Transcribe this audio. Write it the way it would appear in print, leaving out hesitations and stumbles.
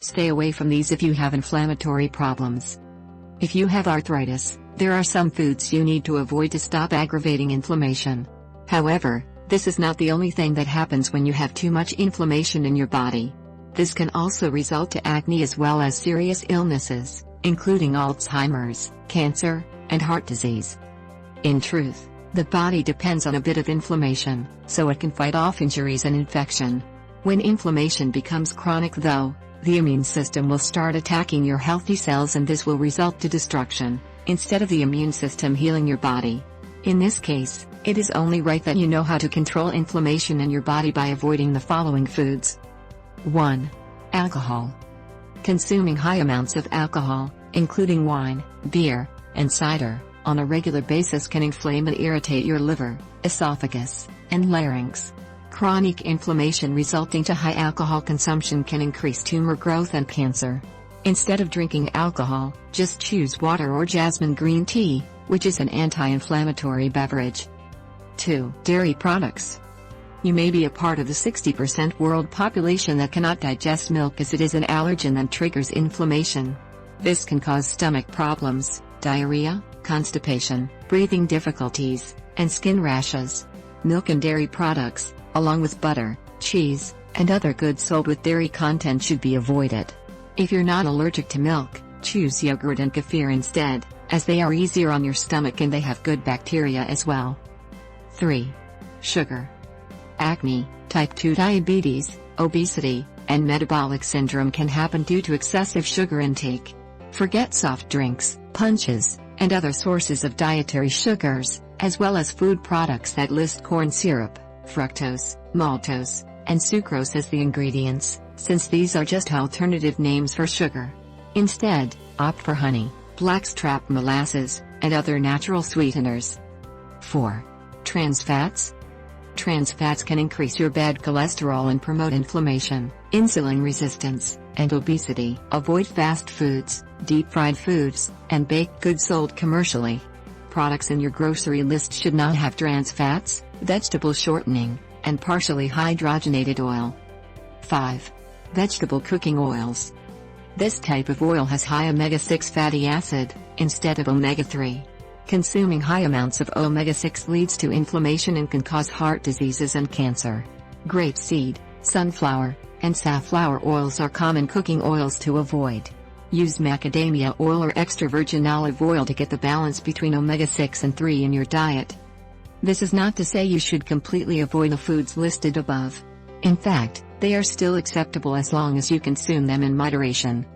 Stay away from these if you have inflammatory problems. If you have arthritis, there are some foods you need to avoid to stop aggravating inflammation. However, this is not the only thing that happens when you have too much inflammation in your body. This can also result to acne as well as serious illnesses, including Alzheimer's, cancer, and heart disease. In truth, the body depends on a bit of inflammation, so it can fight off injuries and infection. When inflammation becomes chronic though, the immune system will start attacking your healthy cells and this will result to destruction, instead of the immune system healing your body. In this case, it is only right that you know how to control inflammation in your body by avoiding the following foods. 1. Alcohol. Consuming high amounts of alcohol, including wine, beer, and cider, on a regular basis can inflame and irritate your liver, esophagus, and larynx. Chronic inflammation resulting to high alcohol consumption can increase tumor growth and cancer. Instead of drinking alcohol, just choose water or jasmine green tea, which is an anti-inflammatory beverage. 2. Dairy products. You may be a part of the 60% world population that cannot digest milk as it is an allergen that triggers inflammation. This can cause stomach problems, diarrhea, constipation, breathing difficulties, and skin rashes. Milk and dairy products, along with butter, cheese, and other goods sold with dairy content should be avoided. If you're not allergic to milk, choose yogurt and kefir instead, as they are easier on your stomach and they have good bacteria as well. 3. Sugar. Acne, type 2 diabetes, obesity, and metabolic syndrome can happen due to excessive sugar intake. Forget soft drinks, punches, and other sources of dietary sugars, as well as food products that list corn syrup, fructose, maltose, and sucrose as the ingredients, since these are just alternative names for sugar. Instead, opt for honey, blackstrap molasses, and other natural sweeteners. 4. Trans fats. Trans fats can increase your bad cholesterol and promote inflammation, insulin resistance, and obesity. Avoid fast foods, deep-fried foods, and baked goods sold commercially. Products in your grocery list should not have trans fats, vegetable shortening, and partially hydrogenated oil. 5. Vegetable cooking oils. This type of oil has high omega-6 fatty acid, instead of omega-3. Consuming high amounts of omega-6 leads to inflammation and can cause heart diseases and cancer. Grapeseed, sunflower, and safflower oils are common cooking oils to avoid. Use macadamia oil or extra virgin olive oil to get the balance between omega-6 and 3 in your diet. This is not to say you should completely avoid the foods listed above. In fact, they are still acceptable as long as you consume them in moderation.